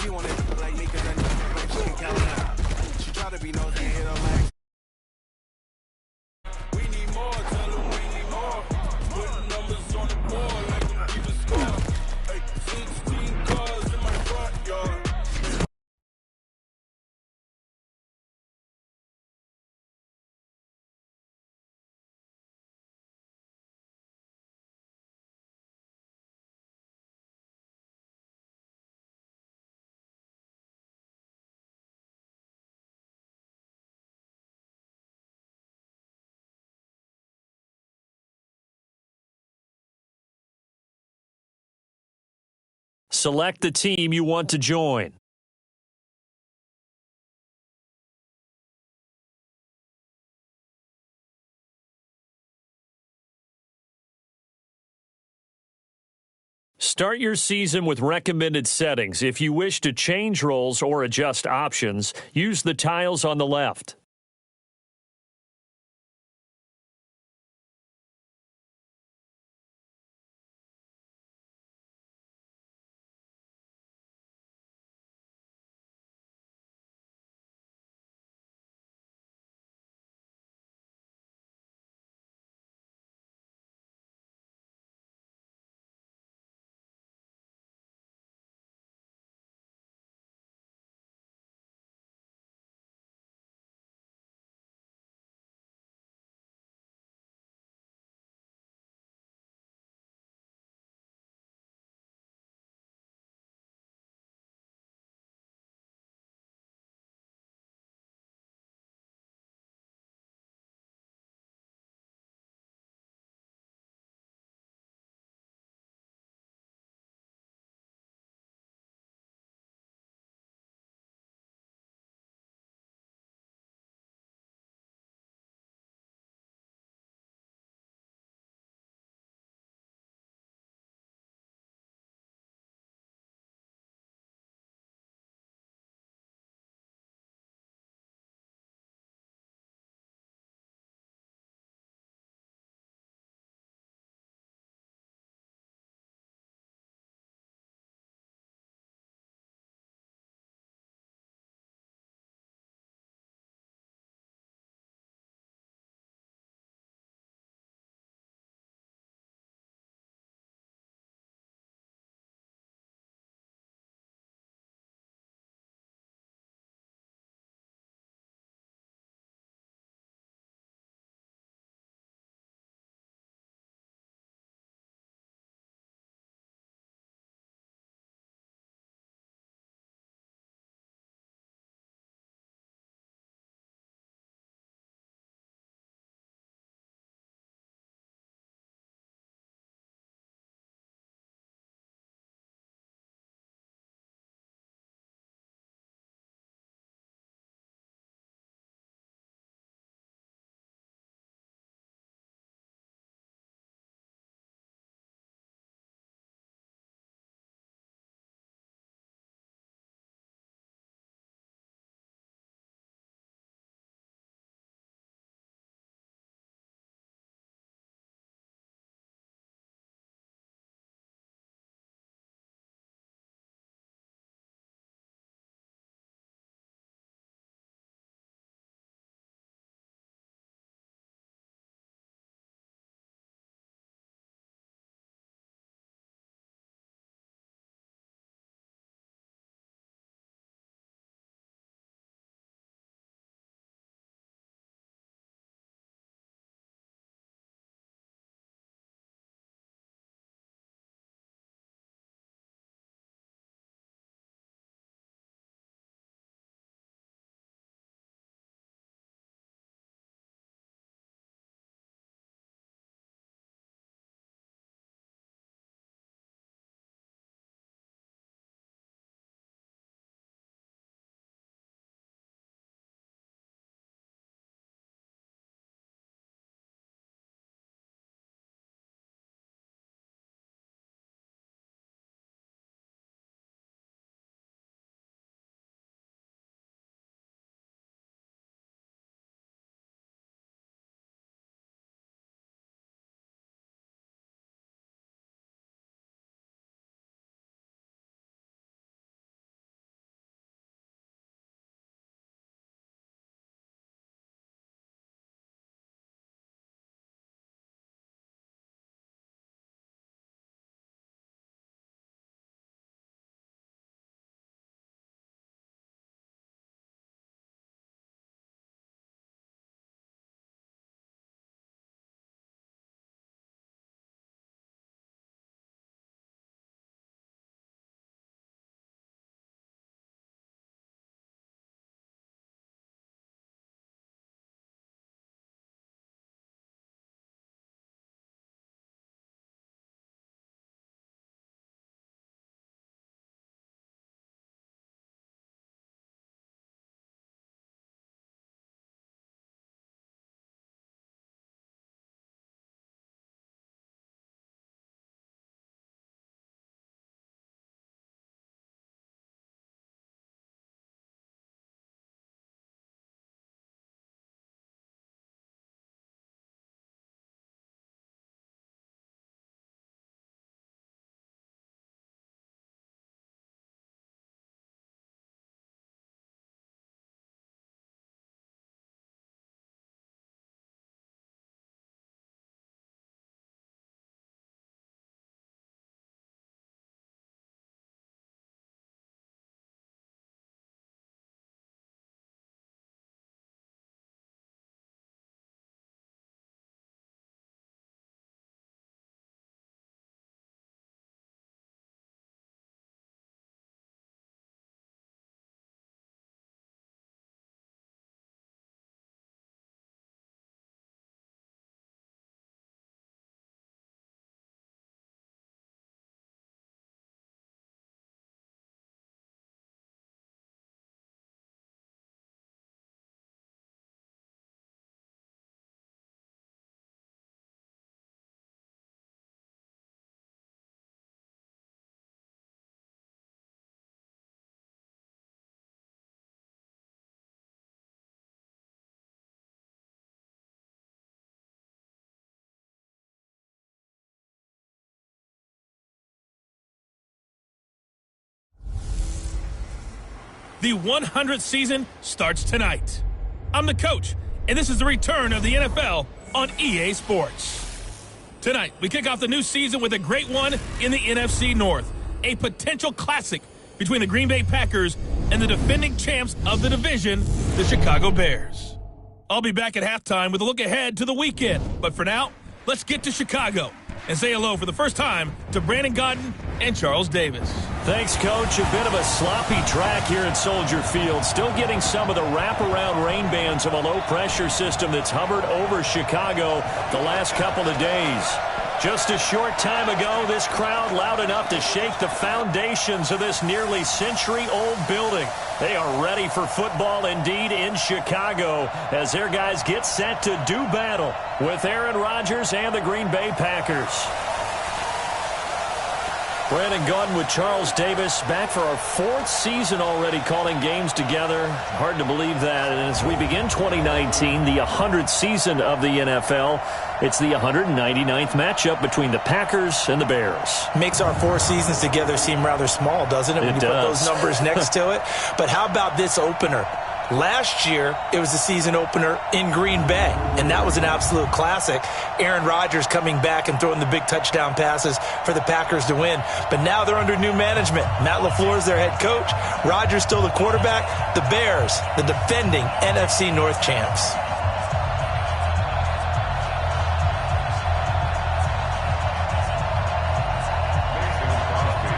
She wanted to look like me cause I know like she can count out. She try to be nosy and hit her like. We need more, tell them we need more. Putting numbers on the board like them keep a score. Hey, 16 cars in my front yard. Select the team you want to join. Start your season with recommended settings. If you wish to change roles or adjust options, use the tiles on the left. The 100th season starts tonight. I'm the coach, and this is the return of the NFL on EA Sports. Tonight, we kick off the new season with a great one in the NFC North, a potential classic between the Green Bay Packers and the defending champs of the division, the Chicago Bears. I'll be back at halftime with a look ahead to the weekend, but for now, let's get to Chicago and say hello for the first time to Brandon Gaudin and Charles Davis. Thanks, Coach. A bit of a sloppy track here at Soldier Field. Still getting some of the wraparound rain bands of a low-pressure system that's hovered over Chicago the last couple of days. Just a short time ago, this crowd loud enough to shake the foundations of this nearly century-old building. They are ready for football indeed in Chicago as their guys get set to do battle with Aaron Rodgers and the Green Bay Packers. Brandon Gaudin with Charles Davis, back for our 4th season already calling games together. Hard to believe that. And as we begin 2019, the 100th season of the NFL, it's the 199th matchup between the Packers and the Bears. Makes our 4 seasons together seem rather small, doesn't it, when you put those numbers next to it? But how about this opener? Last year, it was the season opener in Green Bay, and that was an absolute classic. Aaron Rodgers coming back and throwing the big touchdown passes for the Packers to win. But now they're under new management. Matt LaFleur is their head coach. Rodgers still the quarterback. The Bears, the defending NFC North champs.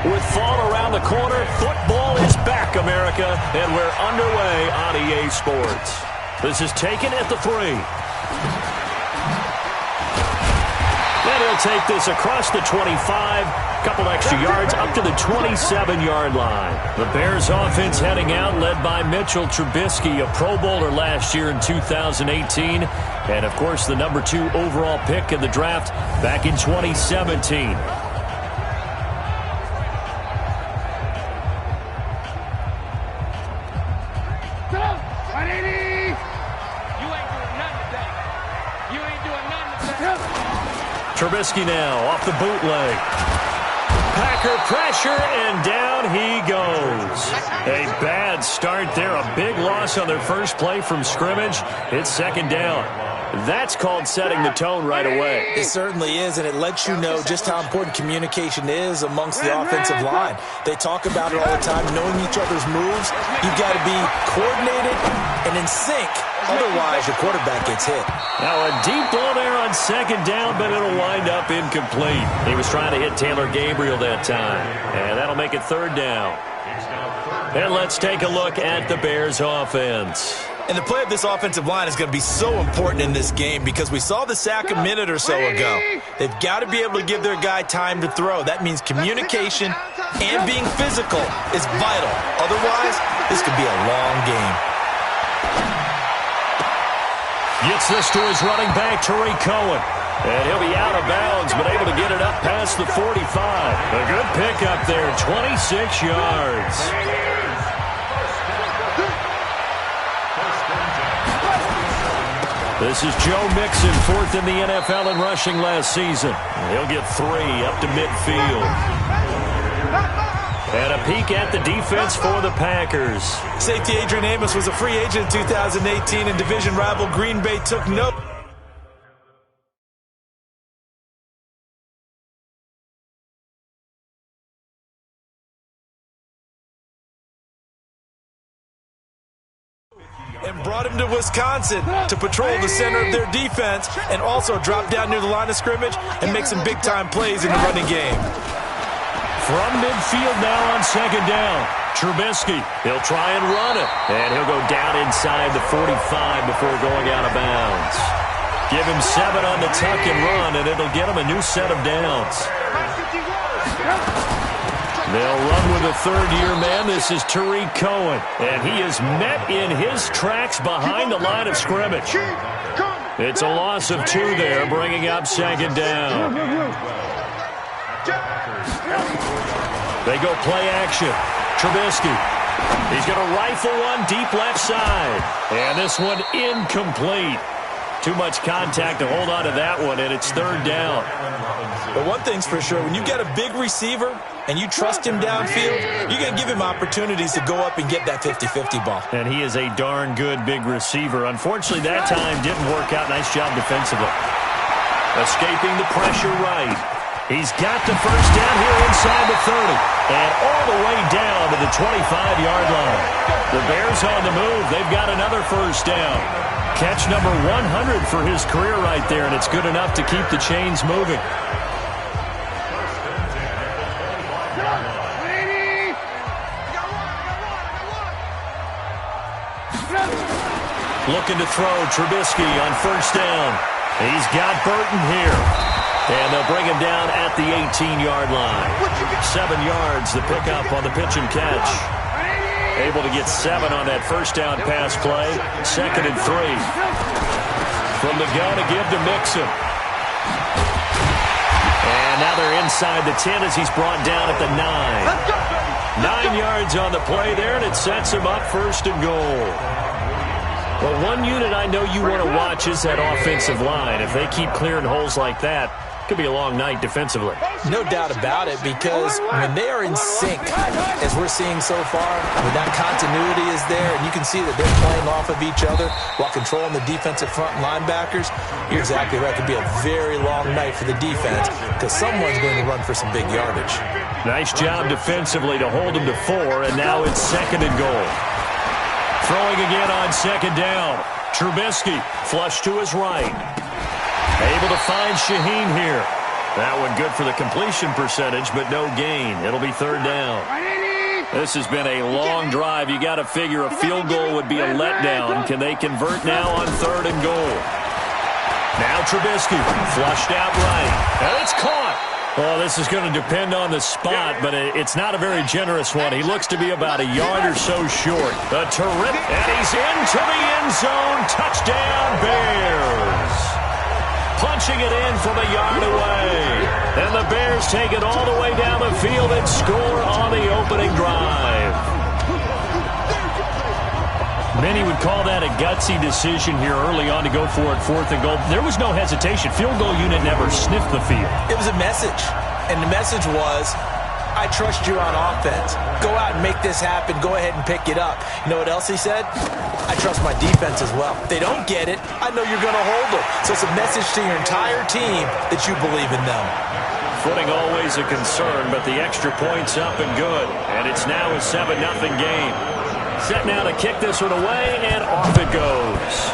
With fall around the corner, football is back, America, and we're underway on EA Sports. This is taken at the 3. And he'll take this across the 25, couple extra yards up to the 27-yard line. The Bears offense heading out, led by Mitchell Trubisky, a Pro Bowler last year in 2018, and of course the number 2 overall pick in the draft back in 2017. Trubisky now off the bootleg. Packer pressure, and down he goes. A bad start there. A big loss on their first play from scrimmage. It's 2nd down. That's called setting the tone right away. It certainly is, and it lets you know just how important communication is amongst the offensive line. They talk about it all the time, knowing each other's moves. You've got to be coordinated and in sync. Otherwise, your quarterback gets hit. Now a deep ball there on 2nd down, but it'll wind up incomplete. He was trying to hit Taylor Gabriel that time, and that'll make it 3rd down. And let's take a look at the Bears offense. And the play of this offensive line is going to be so important in this game because we saw the sack a minute or so ago. They've got to be able to give their guy time to throw. That means communication and being physical is vital. Otherwise, this could be a long game. Gets this to his running back, Tariq Cohen. And he'll be out of bounds, but able to get it up past the 45. A good pickup there, 26 yards. This is Joe Mixon, 4th in the NFL in rushing last season. He'll get 3 up to midfield. And a peek at the defense for the Packers. Safety Adrian Amos was a free agent in 2018, and division rival Green Bay took note. And brought him to Wisconsin to patrol the center of their defense and also drop down near the line of scrimmage and make some big-time plays in the running game. From midfield now on 2nd down. Trubisky, he'll try and run it. And he'll go down inside the 45 before going out of bounds. Give him 7 on the tuck and run, and it'll get him a new set of downs. They'll run with a 3rd-year man. This is Tariq Cohen, and he is met in his tracks behind the line of scrimmage. It's a loss of 2 there, bringing up 2nd down. They go play action. Trubisky. He's going to rifle one deep left side. And this one incomplete. Too much contact to hold on to that one, and it's third down. But one thing's for sure, when you get a big receiver and you trust him downfield, you're going to give him opportunities to go up and get that 50-50 ball. And he is a darn good big receiver. Unfortunately, that time didn't work out. Nice job defensively. Escaping the pressure right. He's got the first down here inside the 30. And all the way down to the 25-yard line. The Bears on the move. They've got another first down. Catch number 100 for his career right there, and it's good enough to keep the chains moving. Looking to throw, Trubisky on first down. He's got Burton here. And they'll bring him down at the 18-yard line. 7 yards the pickup on the pitch and catch. Able to get 7 on that first down pass play. 2nd and 3. From the gun to give to Mixon. And now they're inside the 10 as he's brought down at the 9. 9 yards on the play there, and it sets him up 1st and goal. Well, one unit I know you want to watch is that offensive line. If they keep clearing holes like that, it could be a long night defensively. No doubt about it, because when they are in sync, as we're seeing so far, when that continuity is there, and you can see that they're playing off of each other while controlling the defensive front linebackers, you're exactly right. It could be a very long night for the defense, because someone's going to run for some big yardage. Nice job defensively to hold them to 4, and now it's 2nd and goal. Throwing again on 2nd down. Trubisky flush to his right. Able to find Shaheen here. That one good for the completion percentage, but no gain. It'll be 3rd down. This has been a long drive. You got to figure a field goal would be a letdown. Can they convert now on 3rd and goal? Now Trubisky flushed out right. And it's caught. Well, this is going to depend on the spot, but it's not a very generous one. He looks to be about a yard or so short. A terrific, and he's into the end zone. Touchdown, Bears. Punching it in from a yard away. And the Bears take it all the way down the field and score on the opening drive. Many would call that a gutsy decision here early on to go for it 4th and goal. There was no hesitation. Field goal unit never sniffed the field. It was a message, and the message was, I trust you on offense. Go out and make this happen. Go ahead and pick it up. You know what else he said? I trust my defense as well. If they don't get it, I know you're going to hold them. So it's a message to your entire team that you believe in them. Footing always a concern, but the extra point's up and good. And it's now a 7-0 game. Set now to kick this one away, and off it goes.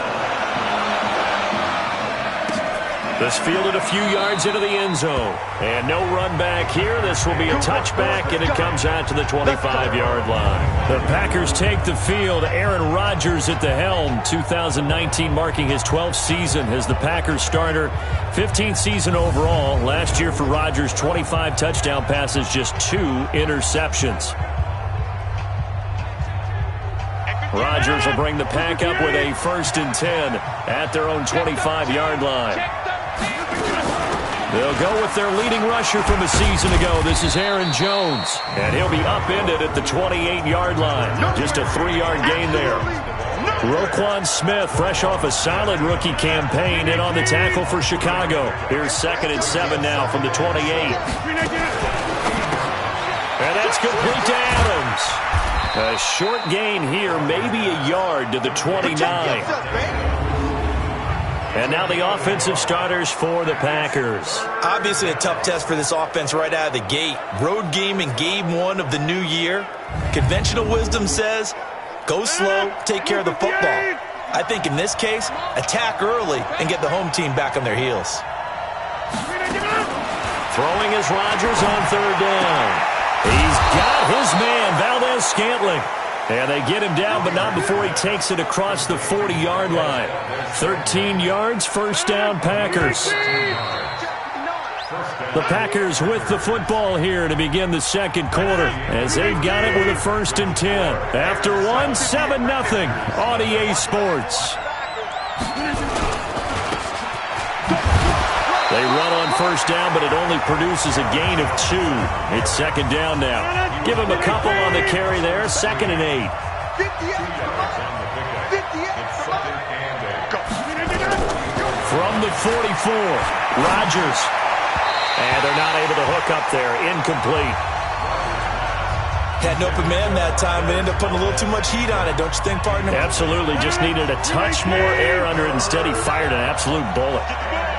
This fielded a few yards into the end zone. And no run back here. This will be a touchback, and it comes out to the 25-yard line. The Packers take the field. Aaron Rodgers at the helm. 2019 marking his 12th season as the Packers starter. 15th season overall. Last year for Rodgers, 25 touchdown passes, just 2 interceptions. Rodgers will bring the Pack up with a 1st and 10 at their own 25-yard line. They'll go with their leading rusher from a season ago. This is Aaron Jones, and he'll be upended at the 28-yard line. Just a 3-yard gain there. Roquan Smith, fresh off a solid rookie campaign, in on the tackle for Chicago. Here's 2nd and 7 now from the 28. And that's complete to Adams. A short gain here, maybe a yard to the 29. And now the offensive starters for the Packers. Obviously a tough test for this offense right out of the gate. Road game in game 1 of the new year. Conventional wisdom says, go slow, take care of the football. I think in this case, attack early and get the home team back on their heels. Throwing is Rodgers on 3rd down. He's got his man, Valdez-Scantling. And they get him down, but not before he takes it across the 40-yard line. 13 yards, 1st down, Packers. The Packers with the football here to begin the 2nd quarter, as they've got it with a 1st and 10. After 7-0 on EA Sports. They run on 1st down, but it only produces a gain of 2. It's 2nd down now. Give him a couple on the carry there. 2nd and 8. From the 44, Rodgers. And they're not able to hook up there. Incomplete. Had an open man that time, but ended up putting a little too much heat on it, don't you think, partner? Absolutely. Just needed a touch more air under it. Instead, he fired an absolute bullet.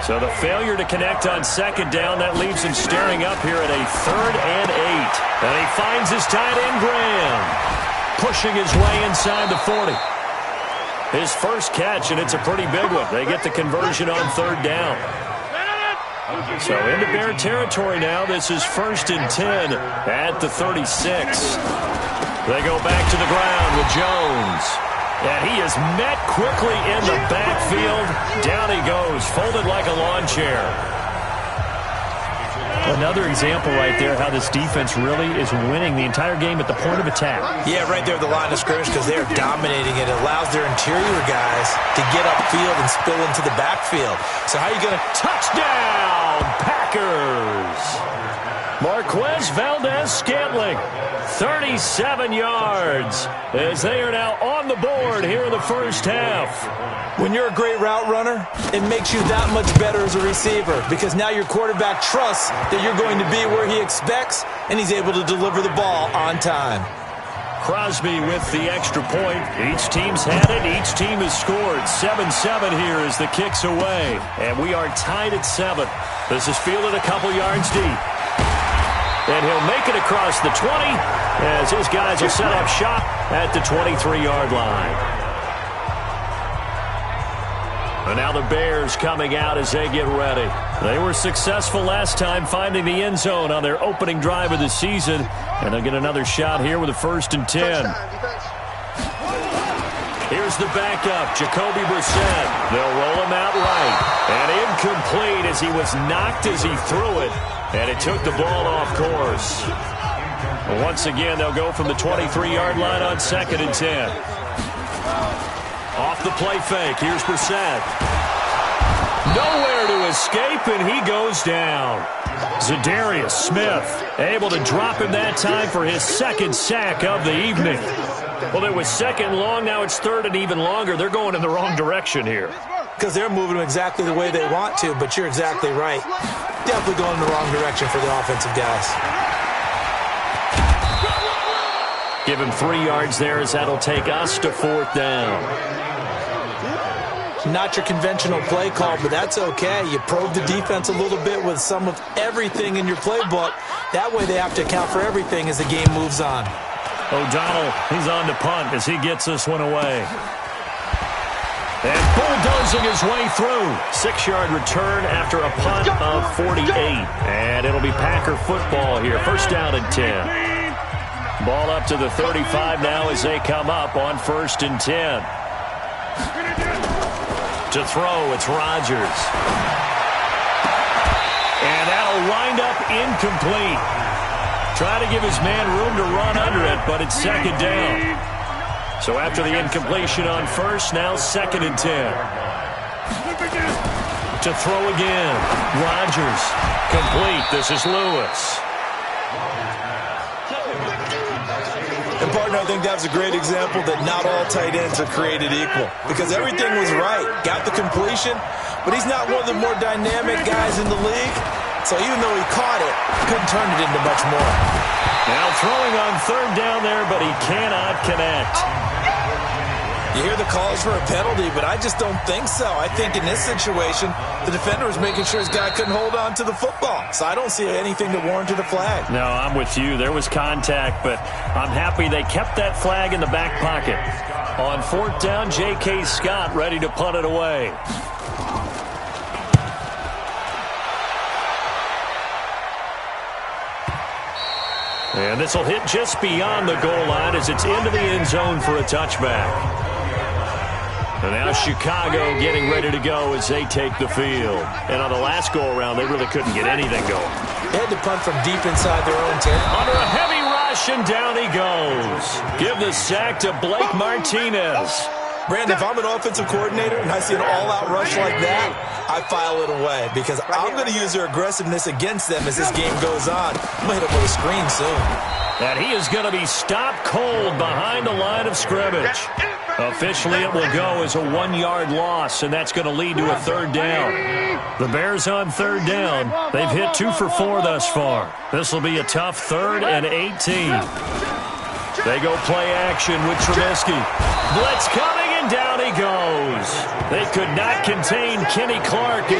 So the failure to connect on second down, that leaves him staring up here at a 3rd and 8. And he finds his tight end, Graham, pushing his way inside the 40. His first catch, and it's a pretty big one. They get the conversion on 3rd down. So into Bear territory now. This is 1st and 10 at the 36. They go back to the ground with Jones. And he is met quickly in the backfield. Down he goes, folded like a lawn chair. Another example right there how this defense really is winning the entire game at the point of attack. Yeah, right there at the line of scrimmage because they're dominating it. It allows their interior guys to get upfield and spill into the backfield. So how are you going to... Touchdown, Packers! Marquez Valdez-Scantling, 37 yards, as they are now on the board here in the first half. When you're a great route runner, it makes you that much better as a receiver because now your quarterback trusts that you're going to be where he expects, and he's able to deliver the ball on time. Crosby with the extra point. Each team's had it. Each team has scored. 7-7 here as the kick's away. And we are tied at 7. This is fielded a couple yards deep. And he'll make it across the 20 as his guys will set up shop at the 23-yard line. And now the Bears coming out as they get ready. They were successful last time finding the end zone on their opening drive of the season. And they'll get another shot here with a 1st and 10. Here's the backup, Jacoby Brissett. They'll roll him out right. And incomplete as he was knocked as he threw it. And it took the ball off course. Once again, they'll go from the 23-yard line on 2nd and 10. Off the play fake, here's Brissett. Nowhere to escape, and he goes down. Zadarius Smith able to drop him that time for his 2nd sack of the evening. Well, it was 2nd long, now it's 3rd and even longer. They're going in the wrong direction here. Because they're moving exactly the way they want to, but you're exactly right. Definitely going in the wrong direction for the offensive guys. Give him 3 yards there as that'll take us to 4th down. Not your conventional play call, but that's okay. You probe the defense a little bit with some of everything in your playbook. That way they have to account for everything as the game moves on. O'Donnell, he's on to punt as he gets this one away. And bulldozing his way through. 6-yard return after a punt of 48. And it'll be Packer football here. 1st down and 10. Ball up to the 35 now as they come up on 1st and 10. To throw, it's Rodgers. And that'll wind up incomplete. Try to give his man room to run under it, but it's 2nd down. So after the incompletion on 1st, now 2nd and 10. To throw again. Rodgers. Complete. This is Lewis. And, partner, I think that was a great example that not all tight ends are created equal because everything was right. Got the completion, but he's not one of the more dynamic guys in the league. So even though he caught it, couldn't turn it into much more. Now throwing on 3rd down there, but he cannot connect. You hear the calls for a penalty, but I just don't think so. I think in this situation, the defender was making sure his guy couldn't hold on to the football. So I don't see anything that warranted a flag. No, I'm with you. There was contact, but I'm happy they kept that flag in the back pocket. On 4th down, J.K. Scott ready to punt it away. And this will hit just beyond the goal line as it's into the end zone for a touchback. And now Chicago getting ready to go as they take the field. And on the last go-around, they really couldn't get anything going. They had to punt from deep inside their own 10. Under a heavy rush, and down he goes. Give the sack to Blake Martinez. Brandon, if I'm an offensive coordinator and I see an all-out rush like that, I file it away because I'm going to use their aggressiveness against them as this game goes on. I'm going to hit them with a screen soon. And he is going to be stopped cold behind the line of scrimmage. Officially, it will go as a 1-yard loss, and that's going to lead to a third down. The Bears on third down. They've hit 2 for 4 thus far. This will be a tough 3rd and 18. They go play action with Trubisky. Blitz coming, and down he goes. They could not contain Kenny Clark.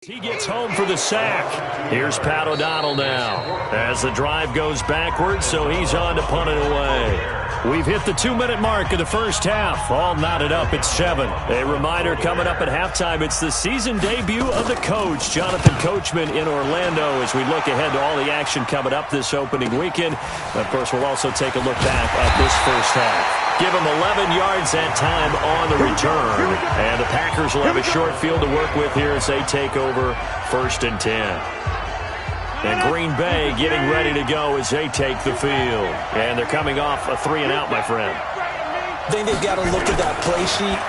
He gets home for the sack. Here's Pat O'Donnell now as the drive goes backwards, so he's on to punt it away. We've hit the 2-minute mark of the first half. All knotted up at 7. A reminder coming up at halftime, it's the season debut of the coach, Jonathan Coachman, in Orlando, as we look ahead to all the action coming up this opening weekend. Of course, we'll also take a look back at this first half. Give them 11 yards that time on the return. And the Packers will have a short field to work with here as they take over 1st and 10. And Green Bay getting ready to go as they take the field. And they're coming off a 3-and-out, my friend. I think they've got to look at that play sheet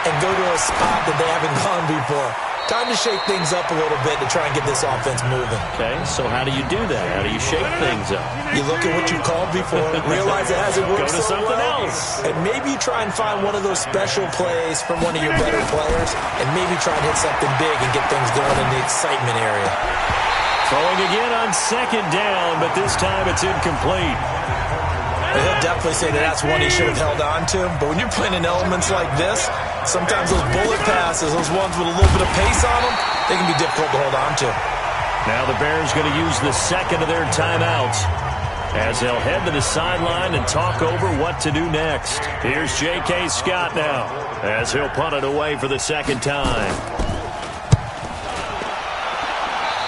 and go to a spot that they haven't gone before. Time to shake things up a little bit to try and get this offense moving. Okay, so how do you do that? How do you shake things up? You look at what you called before, realize it hasn't worked so well. Go to something else. And maybe you try and find one of those special plays from one of your better players, and maybe try and hit something big and get things going in the excitement area. Throwing again on 2nd down, but this time it's incomplete. He'll definitely say that that's one he should have held on to. But when you're playing in elements like this, sometimes those bullet passes, those ones with a little bit of pace on them, they can be difficult to hold on to. Now the Bears going to use the second of their timeouts as they'll head to the sideline and talk over what to do next. Here's J.K. Scott now as he'll punt it away for the second time.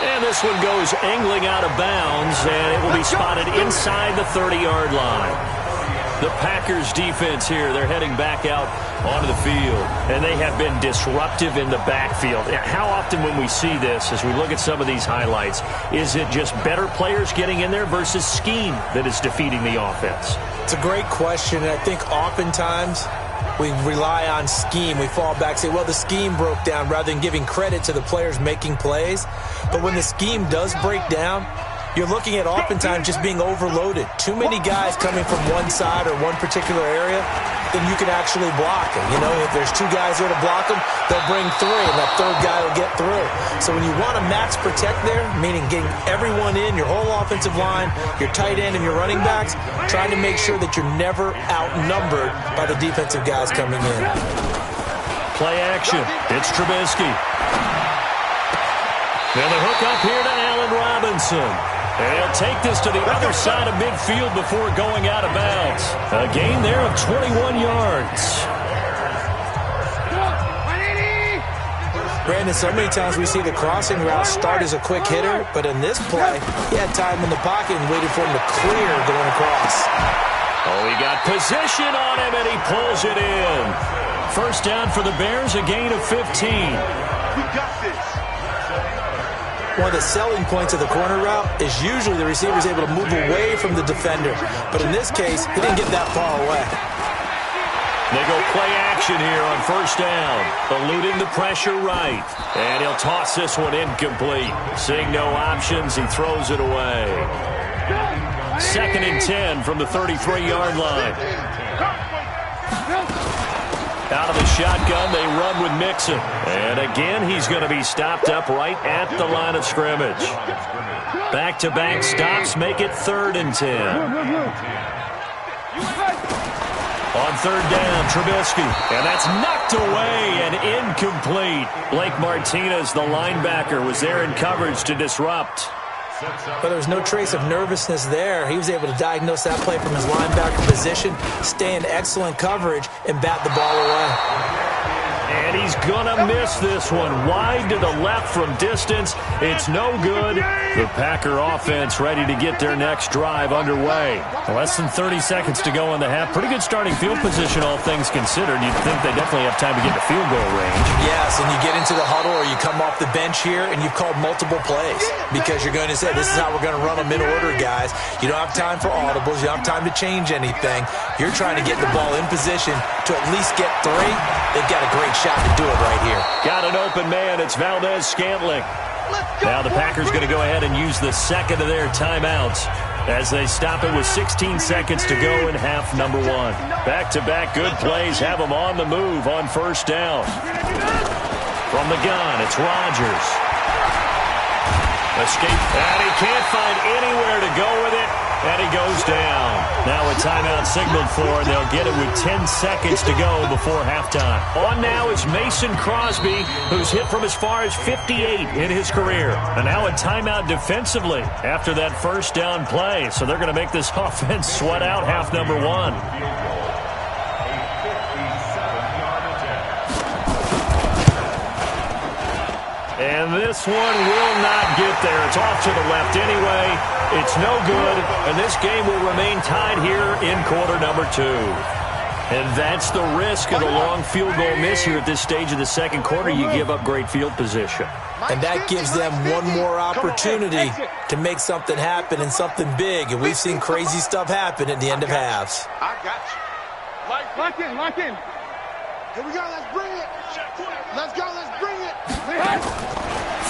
And this one goes angling out of bounds, and it will be spotted inside the 30-yard line. The Packers defense here, they're heading back out onto the field, and they have been disruptive in the backfield. How often when we see this, as we look at some of these highlights, is it just better players getting in there versus scheme that is defeating the offense? It's a great question, and I think oftentimes we rely on scheme. We fall back and say, well, the scheme broke down, rather than giving credit to the players making plays. But when the scheme does break down, you're looking at oftentimes just being overloaded. Too many guys coming from one side or one particular area, then you can actually block them. You know, if there's 2 guys there to block them, they'll bring 3, and that 3rd guy will get through. So when you want to max protect there, meaning getting everyone in, your whole offensive line, your tight end, and your running backs, trying to make sure that you're never outnumbered by the defensive guys coming in. Play action. It's Trubisky. Now the hook up here to Allen Robinson. And he'll take this to the other side of midfield before going out of bounds. A gain there of 21 yards. Brandon, so many times we see the crossing route start as a quick hitter, but in this play, he had time in the pocket and waited for him to clear going across. Oh, he got position on him, and he pulls it in. First down for the Bears, a gain of 15. We got this. One of the selling points of the corner route is usually the receiver is able to move away from the defender. But in this case, he didn't get that far away. They go play action here on first down. Eluding the pressure right. And he'll toss this one incomplete. Seeing no options, he throws it away. 2nd and 10 from the 33-yard line. Out of the shotgun, they run with Mixon. And again, he's going to be stopped up right at the line of scrimmage. Back-to-back stops make it 3rd and 10. On 3rd down, Trubisky. And that's knocked away and incomplete. Blake Martinez, the linebacker, was there in coverage to disrupt. But there was no trace of nervousness there. He was able to diagnose that play from his linebacker position, stay in excellent coverage, and bat the ball away. And he's going to miss this one. Wide to the left from distance. It's no good. The Packer offense ready to get their next drive underway. Less than 30 seconds to go in the half. Pretty good starting field position, all things considered. You'd think they definitely have time to get to field goal range. Yes, and you get into the huddle or you come off the bench here and you've called multiple plays because you're going to say, this is how we're going to run them in order, guys. You don't have time for audibles. You don't have time to change anything. You're trying to get the ball in position to at least get 3. They've got a great shot to do it right here. Got an open man. It's Valdez-Scantling. Now the Packers going to go ahead and use the second of their timeouts as they stop it with 16 seconds to go in half number one. Back-to-back good plays have them on the move on first down. From the gun, it's Rodgers. Escape, and he can't find anywhere to go with it, and he goes down. Now a timeout signaled for, and they'll get it with 10 seconds to go before halftime. On now is Mason Crosby, who's hit from as far as 58 in his career. And now a timeout defensively after that first down play. So they're going to make this offense sweat out half number one. And this one will not get there. It's off to the left anyway. It's no good. And this game will remain tied here in quarter number two. And that's the risk of the long field goal miss here at this stage of the second quarter. You give up great field position. And that gives them one more opportunity to make something happen and something big. And we've seen crazy stuff happen at the end of halves. I got you. Lock in, lock in. Here we go, let's bring it. Let's go, let's bring it.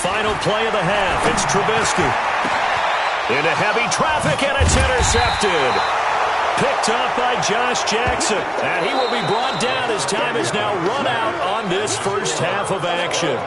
Final play of the half. It's Trubisky. Into heavy traffic, and it's intercepted. Picked up by Josh Jackson. And he will be brought down as time is now run out on this first half of action.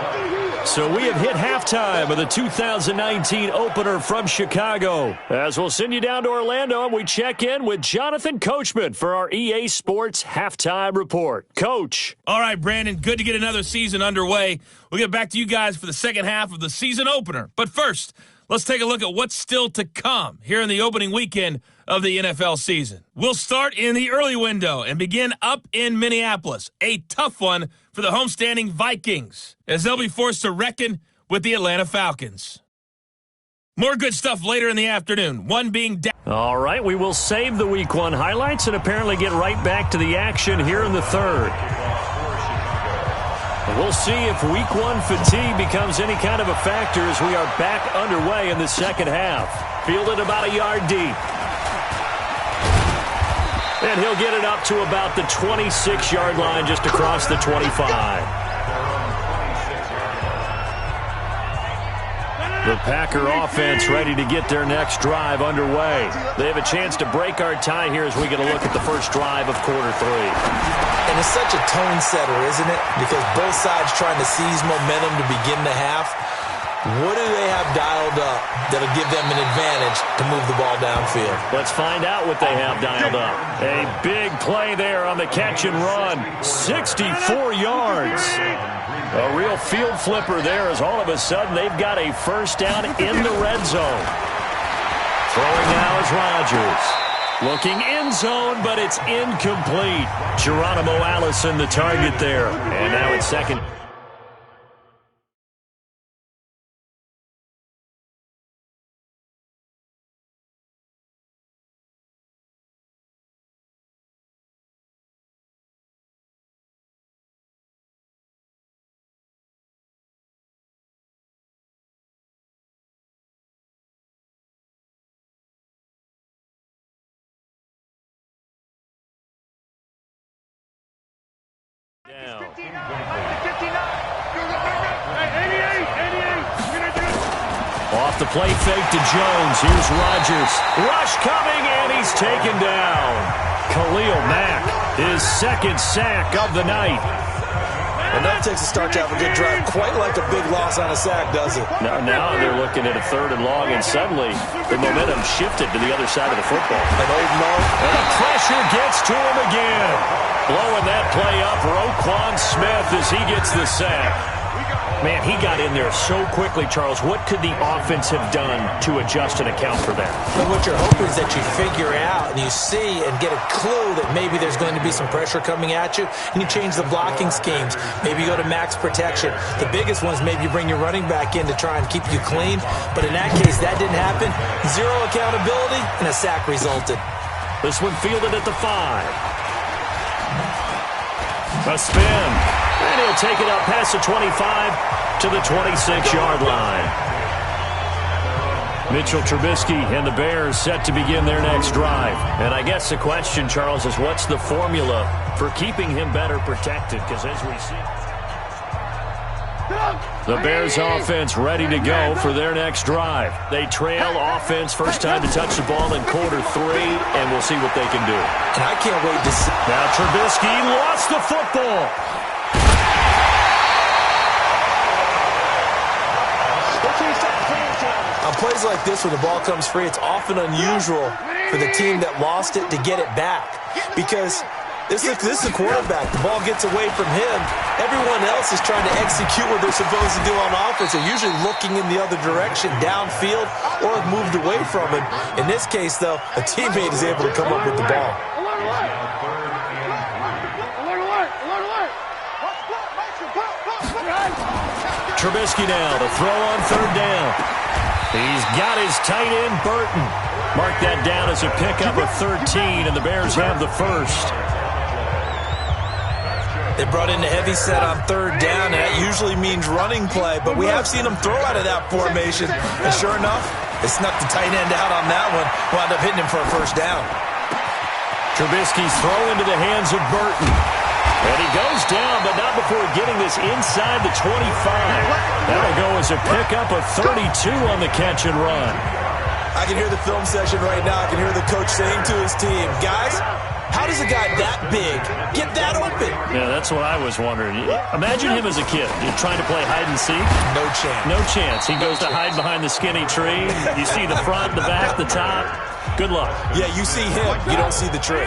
So we have hit halftime of the 2019 opener from Chicago. As we'll send you down to Orlando, and we check in with Jonathan Coachman for our EA Sports Halftime Report. Coach. All right, Brandon, good to get another season underway. We'll get back to you guys for the second half of the season opener. But first, let's take a look at what's still to come here in the opening weekend of the NFL season. We'll start in the early window and begin up in Minneapolis. A tough one for the homestanding Vikings, as they'll be forced to reckon with the Atlanta Falcons. More good stuff later in the afternoon, one being down. All right, we will save the Week 1 highlights and apparently get right back to the action here in the third. We'll see if Week 1 fatigue becomes any kind of a factor as we are back underway in the second half. Fielded about a yard deep. And he'll get it up to about the 26-yard line just across the 25. The Packer offense ready to get their next drive underway. They have a chance to break our tie here as we get a look at the first drive of quarter three. And it's such a tone setter, isn't it? Because both sides trying to seize momentum to begin the half. What do they have dialed up that'll give them an advantage to move the ball downfield? Let's find out what they have dialed up. A big play there on the catch and run. 64 yards. A real field flipper there as all of a sudden they've got a first down in the red zone. Throwing now is Rodgers. Looking end zone, but it's incomplete. Geronimo Allison the target there. And now it's second. Down. Off the play fake to Jones. Here's Rodgers. Rush coming, and he's taken down. Khalil Mack, his second sack of the night. And that takes a start to have a good drive. Quite like a big loss on a sack, does it? Now they're looking at a third and long, and suddenly the momentum shifted to the other side of the football. And old Mo. And the pressure gets to him again. Blowing that play up, Roquan Smith as he gets the sack. Man, he got in there so quickly, Charles. What could the offense have done to adjust and account for that? Well, what you're hoping is that you figure out and you see and get a clue that maybe there's going to be some pressure coming at you, and you change the blocking schemes. Maybe you go to max protection. The biggest one is maybe you bring your running back in to try and keep you clean. But in that case, that didn't happen. Zero accountability, and a sack resulted. This one fielded at the 5. A spin. And he'll take it up past the 25 to the 26-yard line. Mitchell Trubisky and the Bears set to begin their next drive. And I guess the question, Charles, is what's the formula for keeping him better protected? Because as we see... The Bears offense ready to go for their next drive. They trail offense, first time to touch the ball in quarter 3, and we'll see what they can do. And I can't wait to see. Now Trubisky lost the football. On plays like this where the ball comes free, it's often unusual for the team that lost it to get it back. Because this is a quarterback. The ball gets away from him. Everyone else is trying to execute what they're supposed to do on offense. They're usually looking in the other direction, downfield, or have moved away from him. In this case, though, a teammate is able to come up with the ball. Trubisky now to throw on third down. He's got his tight end, Burton. Mark that down as a pickup of 13, and the Bears have the first. They brought in the heavy set on third down, and that usually means running play, but we have seen them throw out of that formation. And sure enough, they snuck the tight end out on that one, wound up hitting him for a first down. Trubisky's throw into the hands of Burton. And he goes down, but not before getting this inside the 25. That'll go as a pickup of 32 on the catch and run. I can hear the film session right now. I can hear the coach saying to his team, guys, how does a guy that big get that open? Yeah, that's what I was wondering. Imagine him as a kid. You're trying to play hide and seek. No chance. No chance. He goes to hide behind the skinny tree. You see the front, the back, the top. Good luck. Yeah, you see him. You don't see the tree.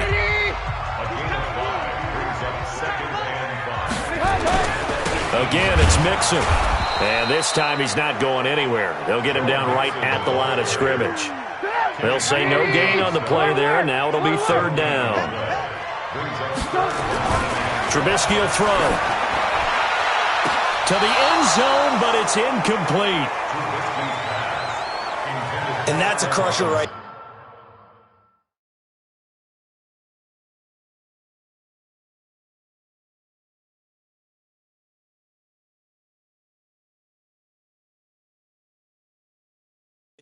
Again, it's Mixon. And this time he's not going anywhere. They'll get him down right at the line of scrimmage. They'll say no gain on the play there. Now it'll be third down. Trubisky will throw. To the end zone, but it's incomplete. And that's a crusher right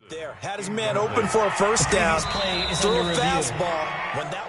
there. Had his man open for a first down. Threw a fastball. When that...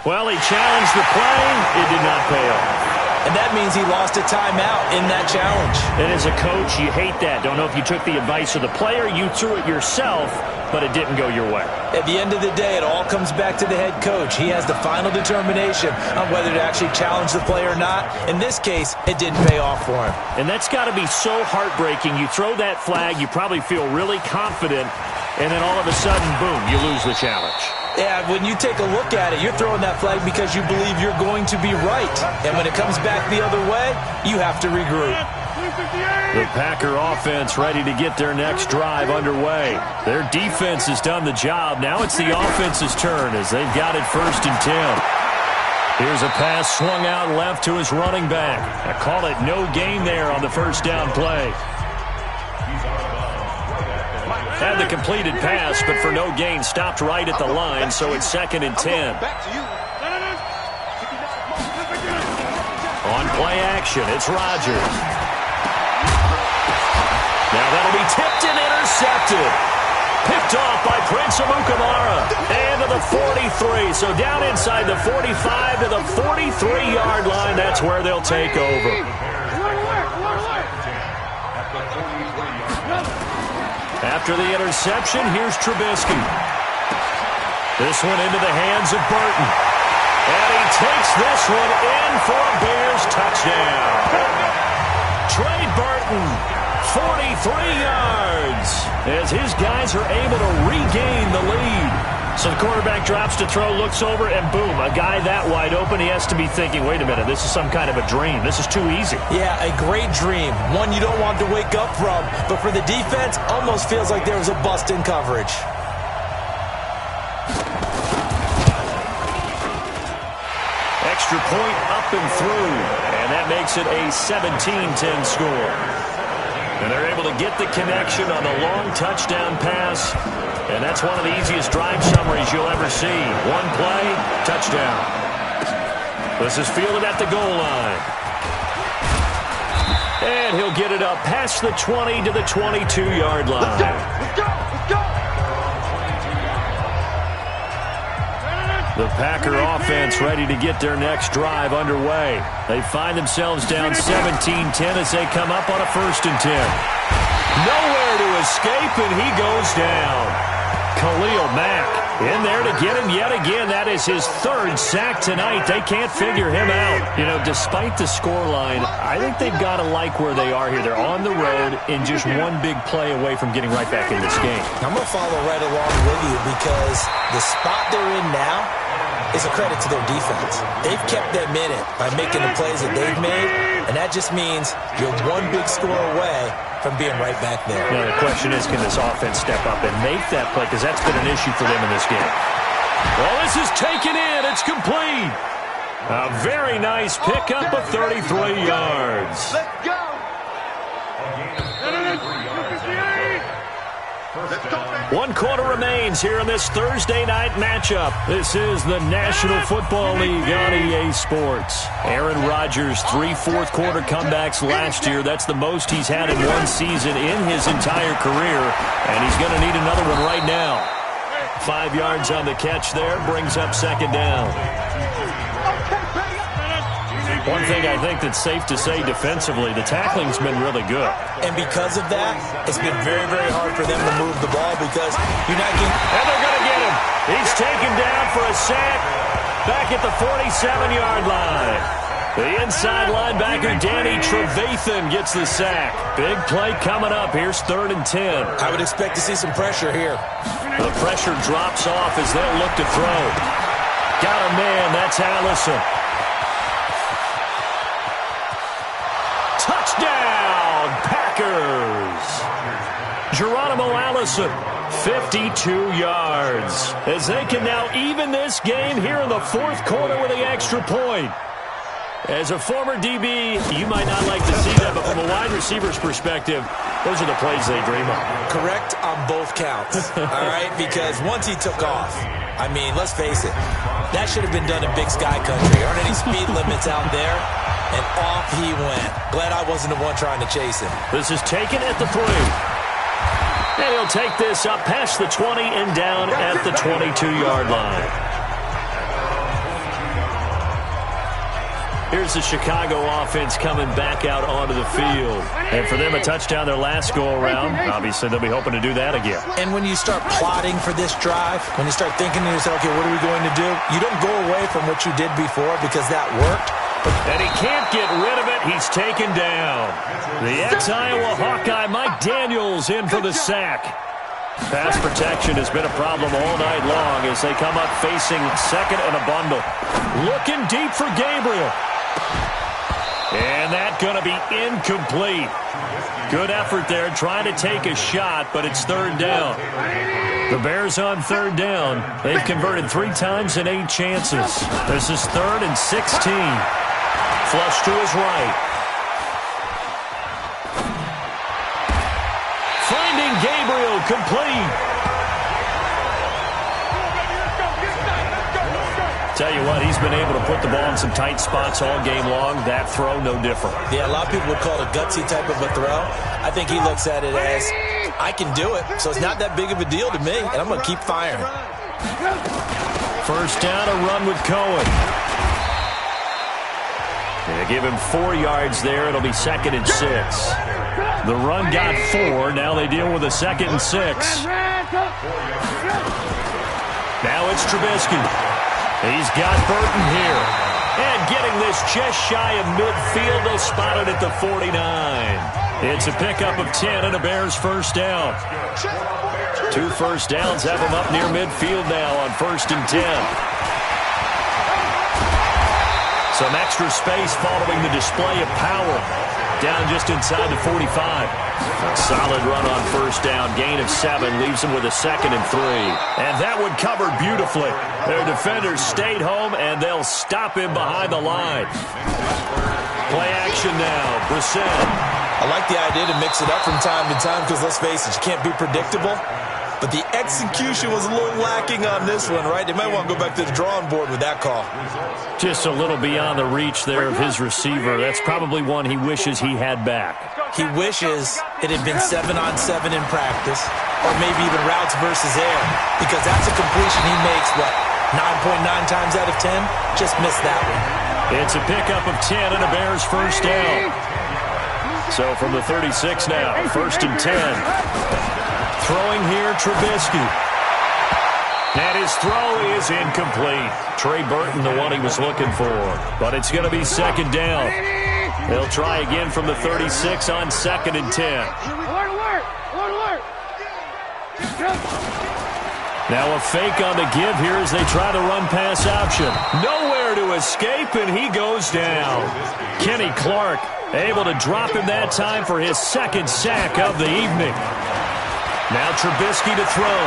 Well, he challenged the play. It did not pay off. And that means he lost a timeout in that challenge. And as a coach, you hate that. Don't know if you took the advice of the player. You threw it yourself, but it didn't go your way. At the end of the day, it all comes back to the head coach. He has the final determination on whether to actually challenge the play or not. In this case, it didn't pay off for him. And that's got to be so heartbreaking. You throw that flag, you probably feel really confident, and then all of a sudden, boom, you lose the challenge. Yeah, when you take a look at it, you're throwing that flag because you believe you're going to be right. And when it comes back the other way, you have to regroup. The Packer offense ready to get their next drive underway. Their defense has done the job. Now it's the offense's turn as they've got it 1st and 10. Here's a pass swung out left to his running back. I call it no gain there on the first down play. Had the completed pass, but for no gain, stopped right at the line, so it's 2nd and 10. On play action, it's Rodgers. Now that'll be tipped and intercepted. Picked off by Prince Amukamara. And to the 43, so down inside the 45 to the 43-yard line. That's where they'll take over. After the interception, here's Trubisky. This one into the hands of Burton. And he takes this one in for a Bears touchdown. Trey Burton, 43 yards, as his guys are able to regain the lead. So the quarterback drops to throw, looks over, and boom, a guy that wide open, he has to be thinking, wait a minute, this is some kind of a dream. This is too easy. Yeah, a great dream. One you don't want to wake up from. But for the defense, almost feels like there was a bust in coverage. Extra point up and through, and that makes it a 17-10 score. And they're able to get the connection on the long touchdown pass. And that's one of the easiest drive summaries you'll ever see. One play, touchdown. This is fielded at the goal line. And he'll get it up past the 20 to the 22-yard line. Let's go! Let's go! Let's go! The Packer offense ready to get their next drive underway. They find themselves down 17-10 as they come up on a 1st and 10. Nowhere to escape, and he goes down. Khalil Mack in there to get him yet again. That is his 3rd sack tonight. They can't figure him out. You know, despite the scoreline, I think they've got to like where they are here. They're on the road and just one big play away from getting right back in this game. I'm going to follow right along with you because the spot they're in now is a credit to their defense. They've kept them in it by making the plays that they've made, and that just means you're one big score away from being right back there. Now, the question is, can this offense step up and make that play? Because that's been an issue for them in this game. Well, this is taken in. It's complete. A very nice pickup of 33 yards. Let's go. One quarter remains here in this Thursday night matchup. This is the National Football League on EA Sports. Aaron Rodgers, 3 fourth-quarter comebacks last year. That's the most he's had in one season in his entire career, and he's going to need another one right now. 5 yards on the catch there, brings up 2nd down. One thing I think that's safe to say defensively, the tackling's been really good. And because of that, it's been very, very hard for them to move the ball because you're not getting... And they're going to get him. He's taken down for a sack back at the 47-yard line. The inside linebacker, Danny Trevathan, gets the sack. Big play coming up. Here's 3rd and 10. I would expect to see some pressure here. The pressure drops off as they'll look to throw. Got a man. That's Allison. Touchdown, Packers! Geronimo Allison, 52 yards. As they can now even this game here in the 4th quarter with the extra point. As a former DB, you might not like to see that, but from a wide receiver's perspective, those are the plays they dream of. Correct on both counts, all right? Because once he took off, I mean, let's face it, that should have been done in Big Sky Country. There aren't any speed limits out there. And off he went. Glad I wasn't the one trying to chase him. This is taken at the 3. And he'll take this up past the 20 and down at the 22-yard line. Here's the Chicago offense coming back out onto the field. And for them, a touchdown their last go-around. Obviously, they'll be hoping to do that again. And when you start plotting for this drive, when you start thinking to yourself, okay, what are we going to do? You don't go away from what you did before because that worked. And he can't get rid of it. He's taken down. The ex-Iowa Hawkeye, Mike Daniels, in for the sack. Pass protection has been a problem all night long as they come up facing 2nd and a bundle. Looking deep for Gabriel. And that's going to be incomplete. Good effort there, trying to take a shot, but it's 3rd down. The Bears on 3rd down. They've converted 3 times in 8 chances. This is 3rd and 16. Flush to his right. Finding Gabriel complete. Tell you what, he's been able to put the ball in some tight spots all game long. That throw, no different. Yeah, a lot of people would call it a gutsy type of a throw. I think he looks at it as, I can do it, so it's not that big of a deal to me, and I'm going to keep firing. 1st down, a run with Cohen. They give him 4 yards there. It'll be 2nd and 6. The run got 4. Now they deal with a 2nd and 6. Now it's Trubisky. He's got Burton here. And getting this just shy of midfield. They'll spot it at the 49. It's a pickup of 10 and a Bears 1st down. 2 first downs have him up near midfield now on 1st and 10. Some extra space following the display of power. Down just inside the 45. A solid run on 1st down. Gain of 7 leaves him with a 2nd and 3. And that one covered beautifully. Their defenders stayed home, and they'll stop him behind the line. Play action now. Brissett. I like the idea to mix it up from time to time because, let's face it, you can't be predictable. But the execution was a little lacking on this one, right? They might want to go back to the drawing board with that call. Just a little beyond the reach there of his receiver. That's probably one he wishes he had back. He wishes it had been 7-on-7 in practice, or maybe even routes versus air, because that's a completion he makes, what, 9.9 times out of 10, just missed that one. It's a pickup of 10 and a Bears first down. So from the 36 now, 1st and 10. Throwing here, Trubisky. And his throw is incomplete. Trey Burton, the one he was looking for. But it's going to be 2nd down. They'll try again from the 36 on 2nd and 10. Alert! Now a fake on the give here as they try the run-pass option. Nowhere to escape, and he goes down. Kenny Clark able to drop him that time for his 2nd sack of the evening. Now Trubisky to throw.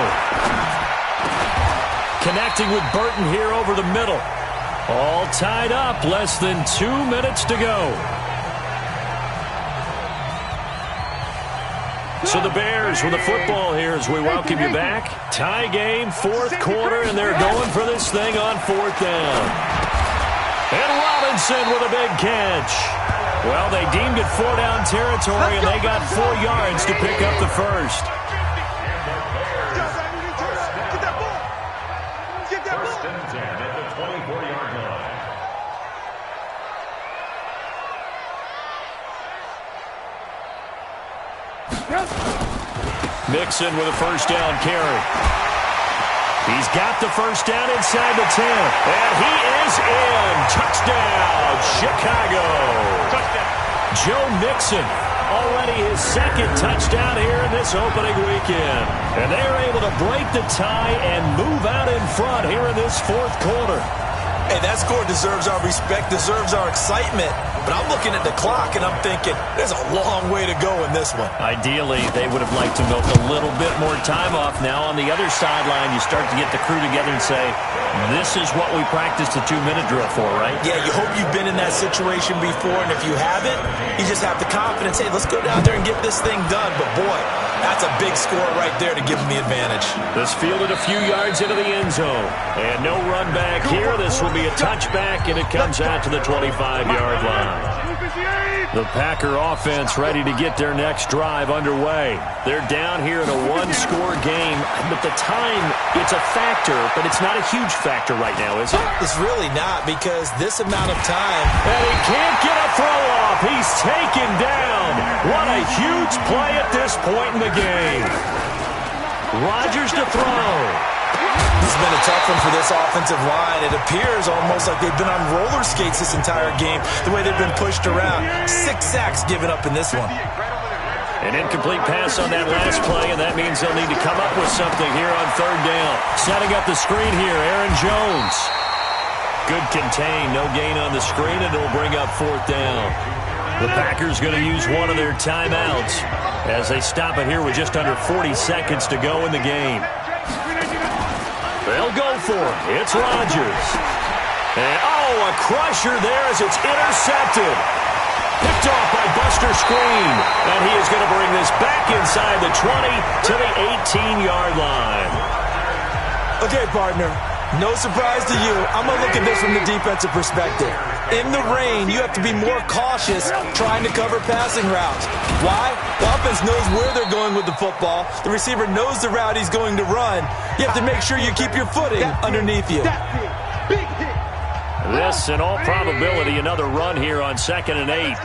Connecting with Burton here over the middle. All tied up, less than 2 minutes to go. So the Bears with the football here as we welcome you back. Tie game, 4th quarter, and they're going for this thing on 4th down. And Robinson with a big catch. Well, they deemed it 4-down territory, and they got 4 yards to pick up the first. First and 10 at the 24-yard line. Mixon with a first down carry. He's got the first down inside the 10. And he is in. Touchdown, Chicago. Joe Mixon, already his 2nd touchdown here in this opening weekend. And they're able to break the tie and move out in front here in this 4th quarter. Hey, that score deserves our respect, deserves our excitement. But I'm looking at the clock, and I'm thinking, there's a long way to go in this one. Ideally, they would have liked to milk a little bit more time off. Now on the other sideline, you start to get the crew together and say, this is what we practiced the 2-minute drill for, right? Yeah, you hope you've been in that situation before, and if you haven't, you just have the confidence, hey, let's go down there and get this thing done. But boy, that's a big score right there to give them the advantage. This fielded a few yards into the end zone. And no run back here. This will be a touchback, and it comes out to the 25-yard line. The Packer offense ready to get their next drive underway. They're down here in a 1-score game. But the time, it's a factor, but it's not a huge factor right now, is it? It's really not, because this amount of time. And he can't get a throw off. He's taken down. What a huge play at this point in the game. Rodgers to throw. This has been a tough one for this offensive line. It appears almost like they've been on roller skates this entire game, the way they've been pushed around. 6 sacks given up in this one. An incomplete pass on that last play, and that means they'll need to come up with something here on 3rd down. Setting up the screen here, Aaron Jones. Good contain, no gain on the screen, and it'll bring up 4th down. The Packers going to use one of their timeouts as they stop it here with just under 40 seconds to go in the game. They'll go for it. It's Rodgers. And, a crusher there as it's intercepted. Picked off by Buster Screen. And he is going to bring this back inside the 20 to the 18-yard line. Okay, partner. No surprise to you. I'm going to look at this from the defensive perspective. In the rain, you have to be more cautious trying to cover passing routes. Why? The offense knows where they're going with the football. The receiver knows the route he's going to run. You have to make sure you keep your footing underneath you. This, in all probability, another run here on 2nd and 8.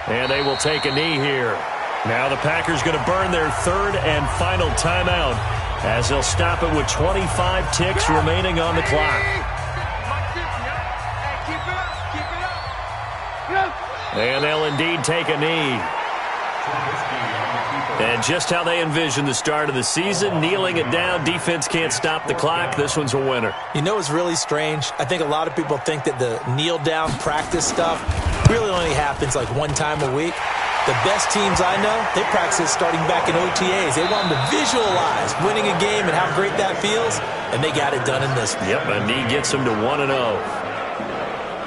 And they will take a knee here. Now the Packers going to burn their 3rd and final timeout as they'll stop it with 25 ticks remaining on the clock. And they'll indeed take a knee. And just how they envisioned the start of the season, kneeling it down, defense can't stop the clock. This one's a winner. You know what's really strange? I think a lot of people think that the kneel-down practice stuff really only happens like one time a week. The best teams I know, they practice starting back in OTAs. They want them to visualize winning a game and how great that feels, and they got it done in this one. Yep, a knee gets them to 1-0.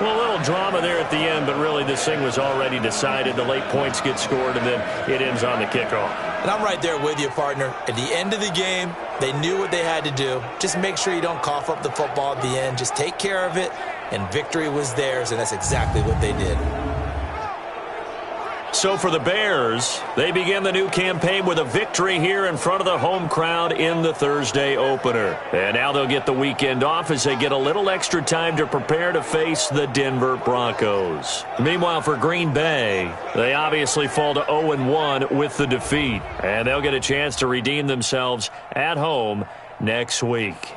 Well, a little drama there at the end, but really this thing was already decided. The late points get scored, and then it ends on the kickoff. And I'm right there with you, partner. At the end of the game, they knew what they had to do. Just make sure you don't cough up the football at the end. Just take care of it, and victory was theirs, and that's exactly what they did. So for the Bears, they begin the new campaign with a victory here in front of the home crowd in the Thursday opener. And now they'll get the weekend off as they get a little extra time to prepare to face the Denver Broncos. Meanwhile, for Green Bay, they obviously fall to 0-1 with the defeat. And they'll get a chance to redeem themselves at home next week.